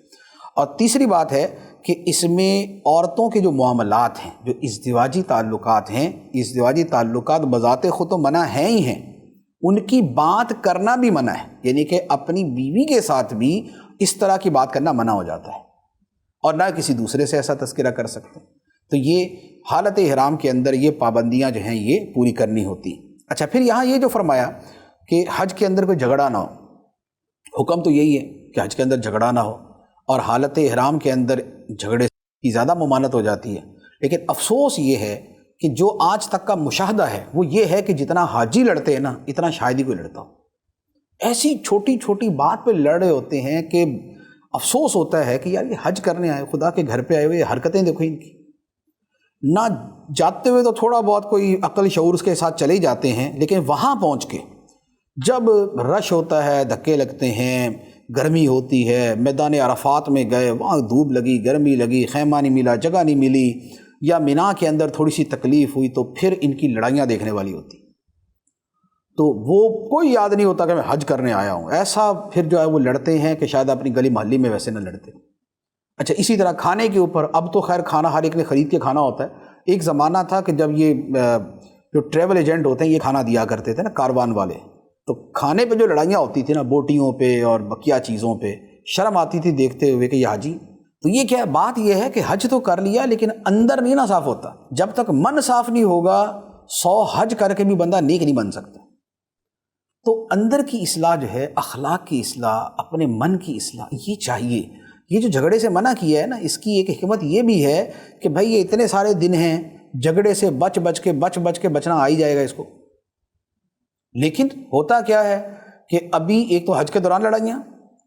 اور تیسری بات ہے کہ اس میں عورتوں کے جو معاملات ہیں، جو ازدواجی تعلقات ہیں، ازدواجی تعلقات بذات خود تو منع ہیں ہی ہیں، ان کی بات کرنا بھی منع ہے، یعنی کہ اپنی بیوی کے ساتھ بھی اس طرح کی بات کرنا منع ہو جاتا ہے، اور نہ کسی دوسرے سے ایسا تذکرہ کر سکتے۔ تو یہ حالت احرام کے اندر یہ پابندیاں جو ہیں یہ پوری کرنی ہوتی ہیں۔ اچھا، پھر یہاں یہ جو فرمایا کہ حج کے اندر کوئی جھگڑا نہ ہو، حکم تو یہی ہے کہ حج کے اندر جھگڑا نہ ہو، اور حالت احرام کے اندر جھگڑے کی زیادہ ممانعت ہو جاتی ہے۔ لیکن افسوس یہ ہے کہ جو آج تک کا مشاہدہ ہے وہ یہ ہے کہ جتنا حاجی لڑتے ہیں نا اتنا شاید ہی کوئی لڑتا ہو۔ ایسی چھوٹی چھوٹی بات پہ لڑ رہے ہوتے ہیں کہ افسوس ہوتا ہے کہ یار یہ حج کرنے آئے، خدا کے گھر پہ آئے ہوئے، حرکتیں دیکھو ان کی۔ نہ جاتے ہوئے تو تھوڑا بہت کوئی عقل شعور اس کے ساتھ چلے جاتے ہیں، لیکن وہاں پہنچ کے جب رش ہوتا ہے، دھکے لگتے ہیں، گرمی ہوتی ہے، میدان عرفات میں گئے، وہاں دھوپ لگی، گرمی لگی، خیمہ نہیں ملا، جگہ نہیں ملی، یا مینا کے اندر تھوڑی سی تکلیف ہوئی، تو پھر ان کی لڑائیاں دیکھنے والی ہوتی۔ تو وہ کوئی یاد نہیں ہوتا کہ میں حج کرنے آیا ہوں، ایسا پھر جو ہے وہ لڑتے ہیں کہ شاید اپنی گلی محلی میں ویسے نہ لڑتے۔ اچھا، اسی طرح کھانے کے اوپر، اب تو خیر کھانا ہر ایک نے خرید کے کھانا ہوتا ہے۔ ایک زمانہ تھا کہ جب یہ جو ٹریول ایجنٹ ہوتے ہیں یہ کھانا دیا کرتے تھے نا، کاروان والے، تو کھانے پہ جو لڑائیاں ہوتی تھیں نا، بوٹیوں پہ اور بقیہ چیزوں پہ، شرم آتی تھی دیکھتے ہوئے کہ یہ حاجی۔ تو یہ کیا ہے؟ بات یہ ہے کہ حج تو کر لیا لیکن اندر نہیں نا صاف ہوتا۔ جب تک من صاف نہیں ہوگا 100 حج کر کے بھی بندہ نیک نہیں بن سکتا۔ تو اندر کی اصلاح جو ہے، اخلاق کی اصلاح، اپنے من کی اصلاح، یہ چاہیے۔ یہ جو جھگڑے سے منع کیا ہے نا، اس کی ایک حکمت یہ بھی ہے کہ بھائی یہ اتنے سارے دن ہیں، جھگڑے سے بچ بچ کے بچنا آ ہی جائے گا اس کو۔ لیکن ہوتا کیا ہے کہ ابھی ایک تو حج کے دوران لڑائیاں،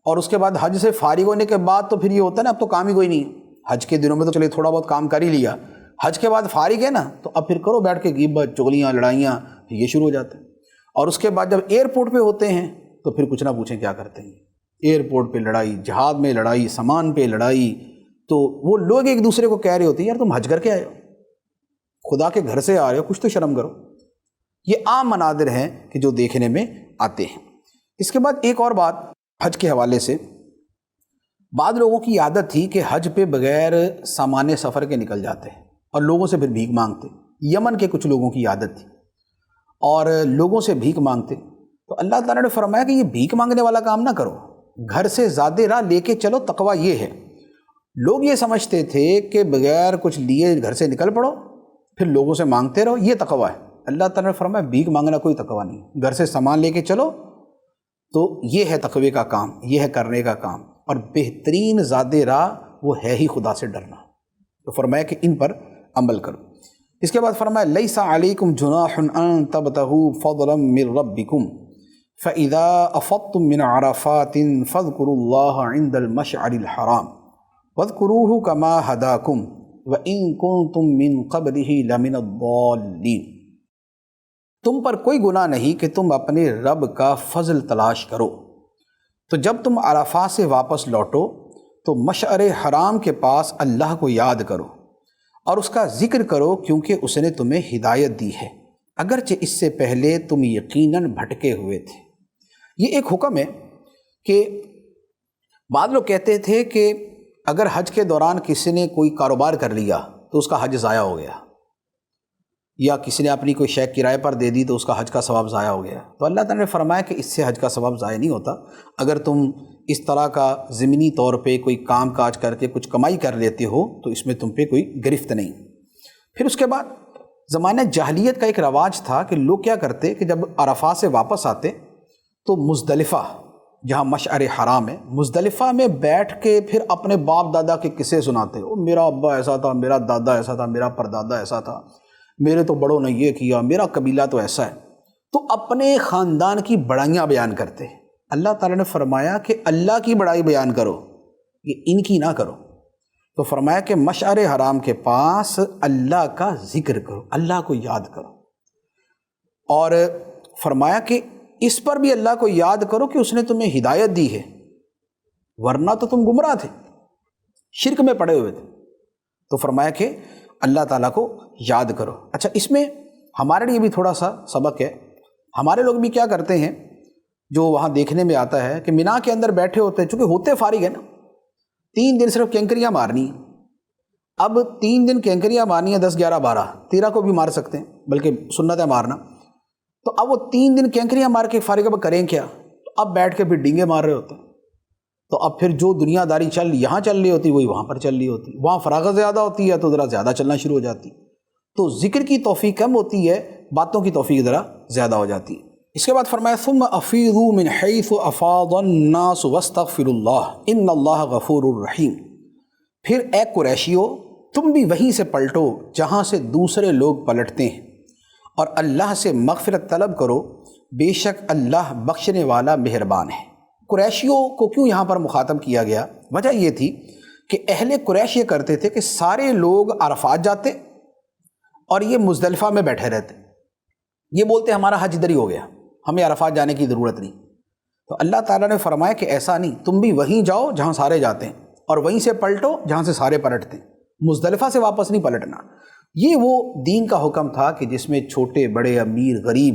اور اس کے بعد حج سے فارغ ہونے کے بعد تو پھر یہ ہوتا ہے نا اب تو کام ہی کوئی نہیں ہے۔ حج کے دنوں میں تو چلے تھوڑا بہت کام کر ہی لیا، حج کے بعد فارغ ہے نا تو اب پھر کرو بیٹھ کے غیبت، چغلیاں، لڑائیاں، یہ شروع ہو جاتے ہیں۔ اور اس کے بعد جب ایئرپورٹ پہ ہوتے ہیں تو پھر کچھ نہ پوچھیں کیا کرتے ہیں، ایئرپورٹ پہ لڑائی، جہاد میں لڑائی، سامان پہ لڑائی۔ تو وہ لوگ ایک دوسرے کو کہہ رہے ہوتے ہیں یار تم حج کر کے آئے ہو، خدا کے گھر سے آ رہے ہو، کچھ تو شرم کرو۔ یہ عام مناظر ہیں کہ جو دیکھنے میں آتے ہیں۔ اس کے بعد ایک اور بات حج کے حوالے سے، بعض لوگوں کی عادت تھی کہ حج پہ بغیر سامان سفر کے نکل جاتے ہیں اور لوگوں سے پھر بھیک مانگتے۔ یمن کے کچھ لوگوں کی عادت تھی اور لوگوں سے بھیک مانگتے، تو اللہ تعالیٰ نے فرمایا کہ یہ بھیک مانگنے والا کام نہ کرو، گھر سے زیادہ راہ لے کے چلو، تقویٰ یہ ہے۔ لوگ یہ سمجھتے تھے کہ بغیر کچھ لیے گھر سے نکل پڑو پھر لوگوں سے مانگتے رہو، یہ تقویٰ ہے۔ اللہ تعالیٰ نے فرمایا بھیک مانگنا کوئی تقویٰ نہیں، گھر سے سامان لے کے چلو، تو یہ ہے تقوی کا کام، یہ ہے کرنے کا کام۔ اور بہترین زیادہ راہ وہ ہے ہی خدا سے ڈرنا، تو فرمایا کہ ان پر عمل کرو۔ اس کے بعد فرمایا لیس علیکم جناح ان تبتغوا فضلا من ربکم فاذا افضتم من عرفات فاذکروا اللہ عند المشعر الحرام واذکروہ کما ہداکم وان کنتم من قبلہ لمن الضالین۔ تم پر کوئی گناہ نہیں کہ تم اپنے رب کا فضل تلاش کرو، تو جب تم عرفات سے واپس لوٹو تو مشعر حرام کے پاس اللہ کو یاد کرو اور اس کا ذکر کرو، کیونکہ اس نے تمہیں ہدایت دی ہے، اگرچہ اس سے پہلے تم یقیناً بھٹکے ہوئے تھے۔ یہ ایک حکم ہے کہ بعض لوگ کہتے تھے کہ اگر حج کے دوران کسی نے کوئی کاروبار کر لیا تو اس کا حج ضائع ہو گیا، یا کسی نے اپنی کوئی شے کرائے پر دے دی تو اس کا حج کا ثواب ضائع ہو گیا۔ تو اللہ تعالیٰ نے فرمایا کہ اس سے حج کا ثواب ضائع نہیں ہوتا، اگر تم اس طرح کا ضمنی طور پہ کوئی کام کاج کر کے کچھ کمائی کر لیتے ہو تو اس میں تم پہ کوئی گرفت نہیں۔ پھر اس کے بعد زمانہ جاہلیت کا ایک رواج تھا کہ لوگ کیا کرتے کہ جب عرفات سے واپس آتے تو مزدلفہ، جہاں مشعر حرام ہے، مزدلفہ میں بیٹھ کے پھر اپنے باپ دادا کے قصے سناتے، او میرا ابا ایسا تھا، میرا دادا ایسا تھا، میرا پردادا ایسا تھا، میرے تو بڑوں نے یہ کیا، میرا قبیلہ تو ایسا ہے، تو اپنے خاندان کی بڑائیاں بیان کرتے۔ اللہ تعالیٰ نے فرمایا کہ اللہ کی بڑائی بیان کرو، یہ ان کی نہ کرو۔ تو فرمایا کہ مشعر حرام کے پاس اللہ کا ذکر کرو، اللہ کو یاد کرو، اور فرمایا کہ اس پر بھی اللہ کو یاد کرو کہ اس نے تمہیں ہدایت دی ہے، ورنہ تو تم گمراہ تھے، شرک میں پڑے ہوئے تھے۔ تو فرمایا کہ اللہ تعالیٰ کو یاد کرو۔ اچھا، اس میں ہمارے لیے بھی تھوڑا سا سبق ہے۔ ہمارے لوگ بھی کیا کرتے ہیں، جو وہاں دیکھنے میں آتا ہے کہ مینا کے اندر بیٹھے ہوتے ہیں، چونکہ ہوتے فارغ ہیں نا، 3 دن صرف کینکریاں مارنی ہیں۔ اب 3 دن کینکریاں مارنی ہیں، 10 11 12 13 کو بھی مار سکتے ہیں، بلکہ سنت ہے مارنا۔ تو اب وہ 3 دن کینکریاں مار کے فارغ، اب کریں کیا؟ تو اب بیٹھ کے پھر ڈینگے مار رہے ہوتے ہیں۔ تو اب پھر جو دنیا داری یہاں چل رہی ہوتی وہی وہاں پر چل رہی ہوتی، وہاں فراغت زیادہ ہوتی ہے تو ذرا زیادہ چلنا شروع ہو جاتی، تو ذکر کی توفیق کم ہوتی ہے، باتوں کی توفیق ذرا زیادہ ہو جاتی ہے۔ اس کے بعد فرمایا ثم افیضوا من حیث افاض الناس واستغفروا اللہ ان اللہ غفور الرحیم۔ پھر اے قریشیو، تم بھی وہیں سے پلٹو جہاں سے دوسرے لوگ پلٹتے ہیں، اور اللہ سے مغفرت طلب کرو، بے شک اللہ بخشنے والا مہربان ہے۔ قریشیوں کو کیوں یہاں پر مخاطب کیا گیا؟ وجہ یہ تھی کہ اہل قریش یہ کرتے تھے کہ سارے لوگ عرفات جاتے اور یہ مزدلفہ میں بیٹھے رہتے، یہ بولتے ہمارا حج ادھر ہی ہو گیا، ہمیں عرفات جانے کی ضرورت نہیں۔ تو اللہ تعالیٰ نے فرمایا کہ ایسا نہیں، تم بھی وہیں جاؤ جہاں سارے جاتے ہیں، اور وہیں سے پلٹو جہاں سے سارے پلٹتے ہیں، مزدلفہ سے واپس نہیں پلٹنا۔ یہ وہ دین کا حکم تھا کہ جس میں چھوٹے بڑے، امیر غریب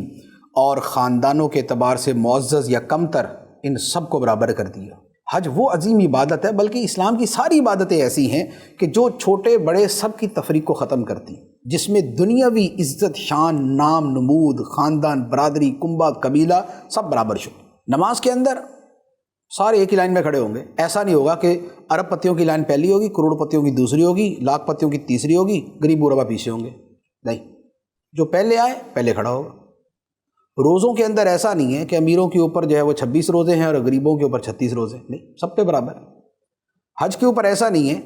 اور خاندانوں کے اعتبار سے معزز یا کمتر، ان سب کو برابر کر دیا۔ حج وہ عظیم عبادت ہے، بلکہ اسلام کی ساری عبادتیں ایسی ہیں کہ جو چھوٹے بڑے سب کی تفریق کو ختم کرتی ہیں، جس میں دنیاوی عزت، شان، نام، نمود، خاندان، برادری، کنبہ، قبیلہ سب برابر شو۔ نماز کے اندر سارے ایک ہی لائن میں کھڑے ہوں گے، ایسا نہیں ہوگا کہ ارب پتیوں کی لائن پہلی ہوگی، کروڑ پتیوں کی دوسری ہوگی، لاکھ پتیوں کی تیسری ہوگی، غریب غربا پیچھے ہوں گے، نہیں، جو پہلے آئے پہلے کھڑا ہوگا۔ روزوں کے اندر ایسا نہیں ہے کہ امیروں کے اوپر جو ہے وہ 26 روزے ہیں اور غریبوں کے اوپر 36 روزے، نہیں، سب پہ برابر ہے۔ حج کے اوپر ایسا نہیں ہے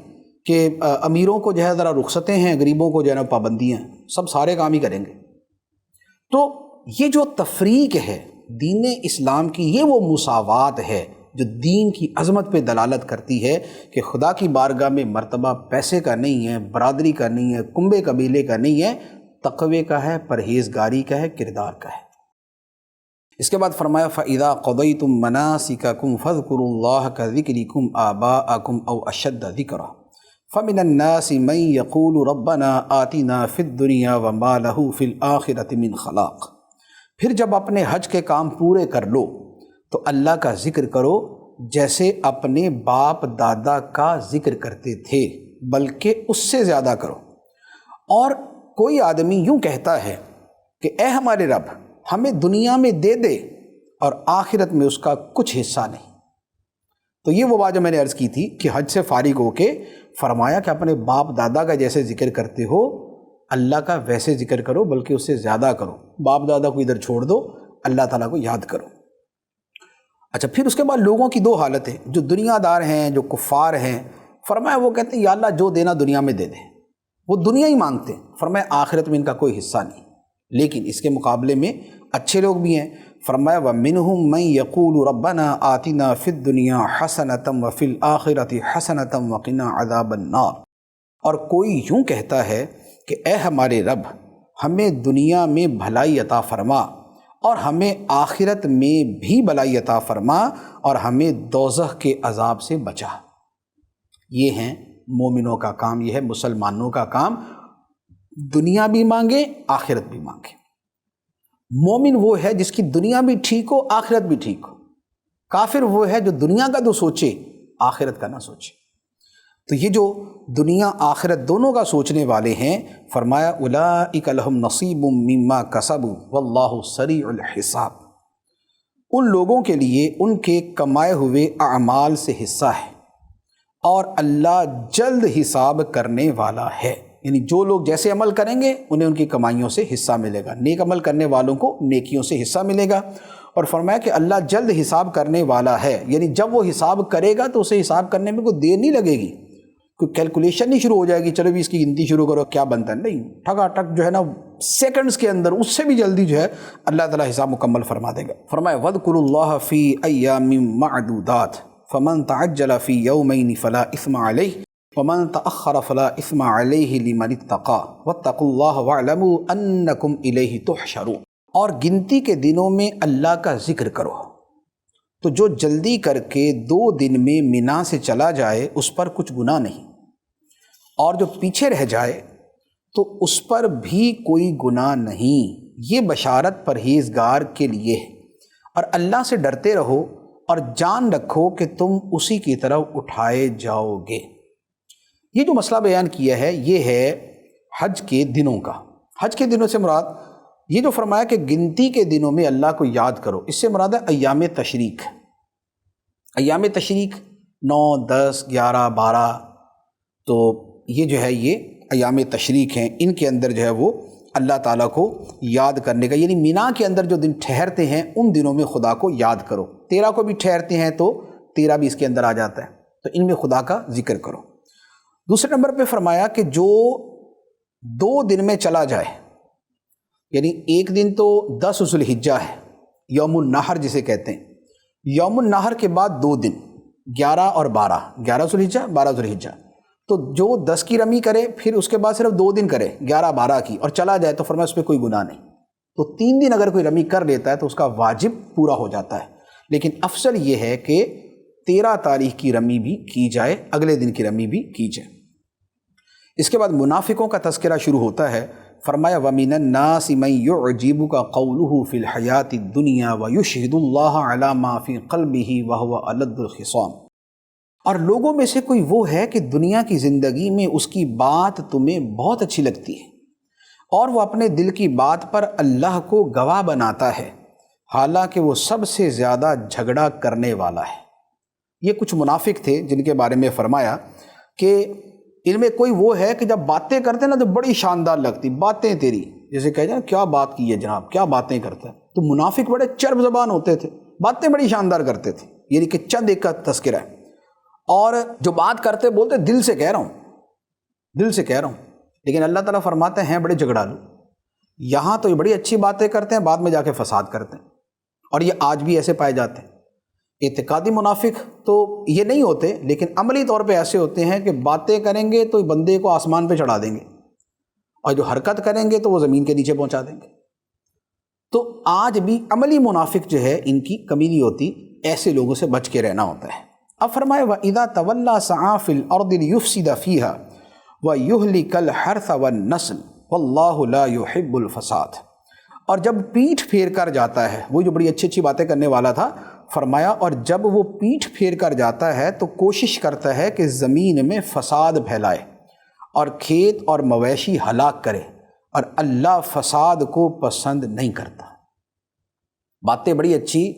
کہ امیروں کو جو ہے ذرا رخصتیں ہیں، غریبوں کو جو ہے نا پابندیاں ہیں، سب سارے کام ہی کریں گے۔ تو یہ جو تفریق ہے دین اسلام کی، یہ وہ مساوات ہے، جو دین کی عظمت پہ دلالت کرتی ہے کہ خدا کی بارگاہ میں مرتبہ پیسے کا نہیں ہے، برادری کا نہیں ہے، کنبے قبیلے کا نہیں ہے، تقوی کا ہے، پرہیزگاری کا ہے، کردار کا ہے۔ اس کے بعد فرمایا فَإِذَا قَضَيْتُم مَّنَاسِكَكُمْ فَاذْكُرُوا اللَّهَ كَذِكْرِكُمْ آبَاءَكُمْ أَوْ أَشَدَّ ذِكْرًا فَمِنَ النَّاسِ مَن يَقُولُ رَبَّنَا آتِنَا فِي الدُّنْيَا وَمَا لَهُ فِي الْآخِرَةِ مِنْ خَلَاقٍ۔ پھر جب اپنے حج کے کام پورے کر لو تو اللہ کا ذکر کرو جیسے اپنے باپ دادا کا ذکر کرتے تھے، بلکہ اس سے زیادہ کرو۔ اور کوئی آدمی یوں کہتا ہے کہ اے ہمارے رب ہمیں دنیا میں دے دے اور آخرت میں اس کا کچھ حصہ نہیں۔ تو یہ وہ بات جو میں نے عرض کی تھی کہ حج سے فارغ ہو کے فرمایا کہ اپنے باپ دادا کا جیسے ذکر کرتے ہو اللہ کا ویسے ذکر کرو، بلکہ اس سے زیادہ کرو۔ باپ دادا کو ادھر چھوڑ دو، اللہ تعالیٰ کو یاد کرو۔ اچھا، پھر اس کے بعد لوگوں کی دو حالتیں، جو دنیا دار ہیں، جو کفار ہیں، فرمایا وہ کہتے ہیں یا اللہ جو دینا دنیا میں دے دے، وہ دنیا ہی مانگتے ہیں، فرمایا آخرت میں ان کا کوئی حصہ نہیں۔ لیکن اس کے مقابلے میں اچھے لوگ بھی ہیں، فرمایا وَمِنْهُم مَّن يَقُولُ رَبَّنَا آتِنَا فِي الدُّنْيَا حَسَنَةً وَفِي الْآخِرَةِ حَسَنَةً وَقِنَا عَذَابَ النَّارِ۔ اور کوئی یوں کہتا ہے کہ اے ہمارے رب ہمیں دنیا میں بھلائی عطا فرما اور ہمیں آخرت میں بھی بھلائی عطا فرما اور ہمیں دوزخ کے عذاب سے بچا۔ یہ ہیں مومنوں کا کام، یہ ہے مسلمانوں کا کام، دنیا بھی مانگے آخرت بھی مانگے۔ مومن وہ ہے جس کی دنیا بھی ٹھیک ہو آخرت بھی ٹھیک ہو، کافر وہ ہے جو دنیا کا تو سوچے آخرت کا نہ سوچے۔ تو یہ جو دنیا آخرت دونوں کا سوچنے والے ہیں، فرمایا اولئک لہم نصیب مما کسبوا واللہ سریع الحساب۔ ان لوگوں کے لیے ان کے کمائے ہوئے اعمال سے حصہ ہے اور اللہ جلد حساب کرنے والا ہے۔ یعنی جو لوگ جیسے عمل کریں گے انہیں ان کی کمائیوں سے حصہ ملے گا، نیک عمل کرنے والوں کو نیکیوں سے حصہ ملے گا۔ اور فرمایا کہ اللہ جلد حساب کرنے والا ہے، یعنی جب وہ حساب کرے گا تو اسے حساب کرنے میں کوئی دیر نہیں لگے گی، کوئی کیلکولیشن نہیں شروع ہو جائے گی چلو بھی اس کی گنتی شروع کرو کیا بنتا ہے، نہیں، ٹھگا ٹھگ جو ہے نا سیکنڈز کے اندر، اس سے بھی جلدی جو ہے اللہ تعالیٰ حساب مکمل فرما دے گا۔ فرمایا وَاذْكُرُوا اللَّهَ فِي أَيَّامٍ مَّعْدُودَاتٍ فَمَن تَعَجَّلَ فِي يَوْمَيْنِ فَلَا إِثْمَ عَلَيْهِ وَمَن تَأَخَّرَ فَلَا إِثْمَ عَلَيْهِ لِمَنِ اتَّقَىٰ وَاتَّقُوا اللَّهَ وَاعْلَمُوا أَنَّكُمْ إِلَيْهِ تُحْشَرُونَ۔ اور گنتی کے دنوں میں اللہ کا ذکر کرو، تو جو جلدی کر کے 2 دن میں مینا سے چلا جائے اس پر کچھ گناہ نہیں، اور جو پیچھے رہ جائے تو اس پر بھی کوئی گناہ نہیں۔ یہ بشارت پرہیزگار کے لیے ہے، اور اللہ سے ڈرتے رہو اور جان رکھو کہ تم اسی کی طرف اٹھائے جاؤ گے۔ یہ جو مسئلہ بیان کیا ہے یہ ہے حج کے دنوں کا۔ حج کے دنوں سے مراد یہ جو فرمایا کہ گنتی کے دنوں میں اللہ کو یاد کرو، اس سے مراد ہے ایام تشریق۔ ایام تشریق 9، 10، 11، 12، تو یہ جو ہے یہ ایام تشریق ہیں، ان کے اندر جو ہے وہ اللہ تعالیٰ کو یاد کرنے کا، یعنی مینا کے اندر جو دن ٹھہرتے ہیں ان دنوں میں خدا کو یاد کرو۔ 13 کو بھی ٹھہرتے ہیں تو 13 بھی اس کے اندر آ جاتا ہے، تو ان میں خدا کا ذکر کرو۔ دوسرے نمبر پہ فرمایا کہ جو 2 دن میں چلا جائے، یعنی ایک دن تو 10 ذو الحجہ ہے، یوم النحر جسے کہتے ہیں، یوم النحر کے بعد 2 دن 11 اور 12، 11 ذو الحجہ 12 ذو الحجہ، تو جو 10 کی رمی کرے پھر اس کے بعد صرف 2 دن کرے 11 12 کی اور چلا جائے تو فرمایا اس پہ کوئی گناہ نہیں۔ تو 3 دن اگر کوئی رمی کر لیتا ہے تو اس کا واجب پورا ہو جاتا ہے، لیکن افضل یہ ہے کہ 13 تاریخ کی رمی بھی کی جائے، اگلے دن کی رمی بھی کی جائے۔ اس کے بعد منافقوں کا تذکرہ شروع ہوتا ہے، فرمایا وَمِنَ النَّاسِ مَن يُعْجِبُكَ قَوْلُهُ فِي الْحَيَاةِ الدُّنْيَا وَيُشْهِدُ اللَّهَ عَلَى مَا فِي قَلْبِهِ وَهُوَ أَلَدُّ الْخِصَامِ۔ اور لوگوں میں سے کوئی وہ ہے کہ دنیا کی زندگی میں اس کی بات تمہیں بہت اچھی لگتی ہے اور وہ اپنے دل کی بات پر اللہ کو گواہ بناتا ہے، حالانکہ وہ سب سے زیادہ جھگڑا کرنے والا ہے۔ یہ کچھ منافق تھے جن کے بارے میں فرمایا کہ ان میں کوئی وہ ہے کہ جب باتیں کرتے نا تو بڑی شاندار لگتی باتیں تیری، جیسے کہہ جائیں کیا بات کی ہے جناب، کیا باتیں کرتا ہے۔ تو منافق بڑے چرب زبان ہوتے تھے، باتیں بڑی شاندار کرتے تھے، یعنی کہ چند ایک کا تذکرہ ہے، اور جو بات کرتے بولتے دل سے کہہ رہا ہوں، دل سے کہہ رہا ہوں۔ لیکن اللہ تعالیٰ فرماتے ہیں بڑے جھگڑالو، یہاں تو یہ بڑی اچھی باتیں کرتے ہیں، بعد میں جا کے فساد کرتے ہیں، اور یہ آج بھی ایسے پائے جاتے ہیں۔ اعتقادی منافق تو یہ نہیں ہوتے، لیکن عملی طور پہ ایسے ہوتے ہیں کہ باتیں کریں گے تو بندے کو آسمان پہ چڑھا دیں گے، اور جو حرکت کریں گے تو وہ زمین کے نیچے پہنچا دیں گے۔ تو آج بھی عملی منافق جو ہے ان کی کمی نہیں ہوتی، ایسے لوگوں سے بچ کے رہنا ہوتا ہے۔ اب فرمائے وَإِذَا تَوَلَّى سَعَىٰ فِي الْأَرْضِ لِيُفْسِدَ فِيهَا وَيُهْلِكَ الْحَرْثَ وَالنَّسْلَ وَاللَّهُ لَا يُحِبُّ الْفَسَادَ۔ اور جب پیٹھ پھیر کر جاتا ہے، وہ جو بڑی اچھی اچھی باتیں کرنے والا تھا، فرمایا اور جب وہ پیٹھ پھیر کر جاتا ہے تو کوشش کرتا ہے کہ زمین میں فساد پھیلائے اور کھیت اور مویشی ہلاک کرے، اور اللہ فساد کو پسند نہیں کرتا۔ باتیں بڑی اچھی،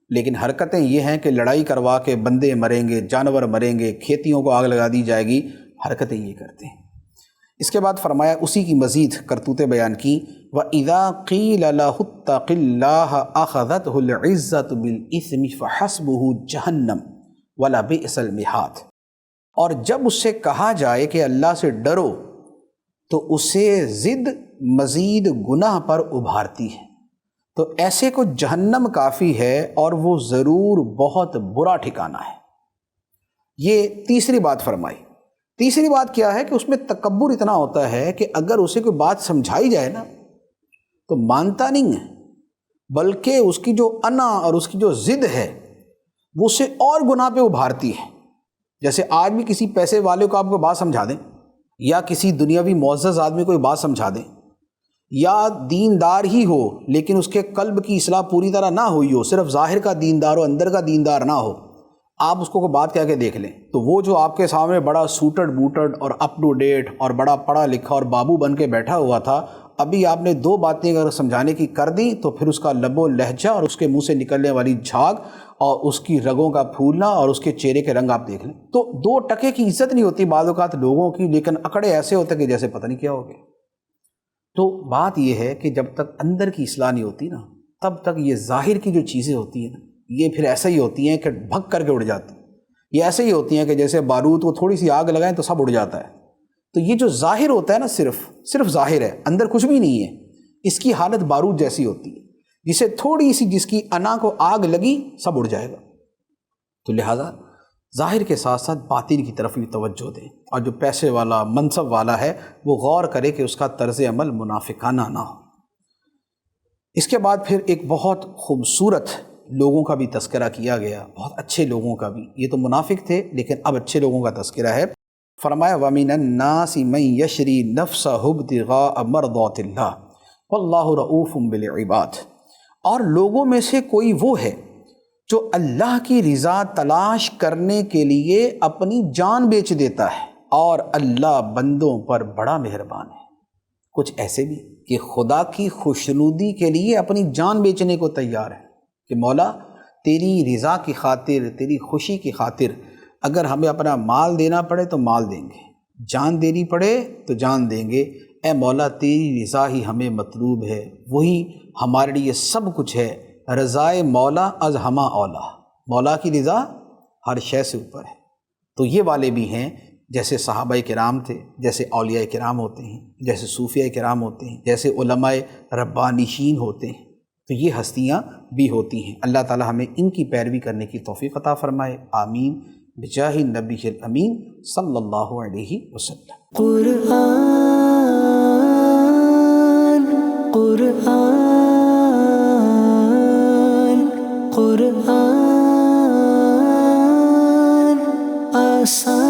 لیکن حرکتیں یہ ہیں کہ لڑائی کروا کے بندے مریں گے، جانور مریں گے، کھیتیوں کو آگ لگا دی جائے گی، حرکتیں یہ کرتے ہیں۔ اس کے بعد فرمایا اسی کی مزید کرتوتیں بیان کی، وَإِذَا قِيلَ لَهُ اتَّقِ اللَّهَ أَخَذَتْهُ الْعِزَّةُ بِالْإِثْمِ فَحَسْبُهُ جَهَنَّمُ وَلَبِئْسَ الْمِہَادُ۔ اور جب اس سے کہا جائے کہ اللہ سے ڈرو تو اسے ضد مزید گناہ پر ابھارتی ہے، تو ایسے کو جہنم کافی ہے اور وہ ضرور بہت برا ٹھکانہ ہے۔ یہ تیسری بات فرمائی۔ تیسری بات کیا ہے کہ اس میں تکبر اتنا ہوتا ہے کہ اگر اسے کوئی بات سمجھائی جائے نا تو مانتا نہیں ہے، بلکہ اس کی جو انا اور اس کی جو ضد ہے وہ اسے اور گناہ پہ ابھارتی ہے۔ جیسے آج بھی کسی پیسے والے کو آپ کو بات سمجھا دیں، یا کسی دنیاوی معزز آدمی کو بات سمجھا دیں، یا دیندار ہی ہو لیکن اس کے قلب کی اصلاح پوری طرح نہ ہوئی ہو، صرف ظاہر کا دیندار ہو اندر کا دیندار نہ ہو، آپ اس کو کوئی بات کہہ کے دیکھ لیں تو وہ جو آپ کے سامنے بڑا سوٹڈ بوٹڈ اور اپ ٹو ڈیٹ اور بڑا پڑھا لکھا اور بابو بن کے بیٹھا ہوا تھا، ابھی آپ نے دو باتیں اگر سمجھانے کی کر دیں تو پھر اس کا لب و لہجہ اور اس کے منہ سے نکلنے والی جھاگ اور اس کی رگوں کا پھولنا اور اس کے چہرے کے رنگ آپ دیکھ لیں تو 2 ٹکے کی عزت نہیں ہوتی بعض اوقات لوگوں کی، لیکن اکڑے ایسے ہوتے کہ جیسے پتہ نہیں کیا ہو گیا۔ تو بات یہ ہے کہ جب تک اندر کی اصلاح نہیں ہوتی نا، تب تک یہ ظاہر کی جو چیزیں ہوتی ہیں نا، یہ پھر ایسے ہی ہوتی ہیں کہ بھگ کر کے اڑ جاتی ہیں۔ یہ ایسے ہی ہوتی ہیں کہ جیسے بارود کو تھوڑی سی آگ لگائیں تو سب اڑ جاتا ہے۔ تو یہ جو ظاہر ہوتا ہے نا، صرف ظاہر ہے، اندر کچھ بھی نہیں ہے، اس کی حالت بارود جیسی ہوتی ہے، جسے تھوڑی سی جس کی انا کو آگ لگی سب اڑ جائے گا۔ تو لہٰذا ظاہر کے ساتھ ساتھ باطن کی طرف بھی توجہ دیں، اور جو پیسے والا منصب والا ہے وہ غور کرے کہ اس کا طرز عمل منافقانہ نہ ہو۔ اس کے بعد پھر ایک بہت خوبصورت لوگوں کا بھی تذکرہ کیا گیا، بہت اچھے لوگوں کا بھی۔ یہ تو منافق تھے لیکن اب اچھے لوگوں کا تذکرہ ہے۔ فرمایا وَمِنَ النَّاسِ مَن يَشْرِي نَفْسَهُ ابْتِغَاءَ مَرْضَاتِ اللَّهِ وَاللَّهُ رَءُوفٌ بِالْعِبَادِ، اور لوگوں میں سے کوئی وہ ہے جو اللہ کی رضا تلاش کرنے کے لیے اپنی جان بیچ دیتا ہے، اور اللہ بندوں پر بڑا مہربان ہے۔ کچھ ایسے بھی کہ خدا کی خوشنودی کے لیے اپنی جان بیچنے کو تیار ہے کہ مولا تیری رضا کی خاطر، تیری خوشی کی خاطر اگر ہمیں اپنا مال دینا پڑے تو مال دیں گے، جان دینی پڑے تو جان دیں گے، اے مولا تیری رضا ہی ہمیں مطلوب ہے، وہی ہمارے لیے سب کچھ ہے، رضائے مولا از ہما اولا، مولا کی رضا ہر شے سے اوپر ہے۔ تو یہ والے بھی ہیں، جیسے صحابہ کرام تھے، جیسے اولیاء کرام ہوتے ہیں، جیسے صوفیاء کرام ہوتے ہیں، جیسے علماء ربانیین ہوتے ہیں، تو یہ ہستیاں بھی ہوتی ہیں۔ اللہ تعالی ہمیں ان کی پیروی کرنے کی توفیق عطا فرمائے، آمین، بجاہ النبی الامین صلی اللہ علیہ وسلم۔ قرآن آسان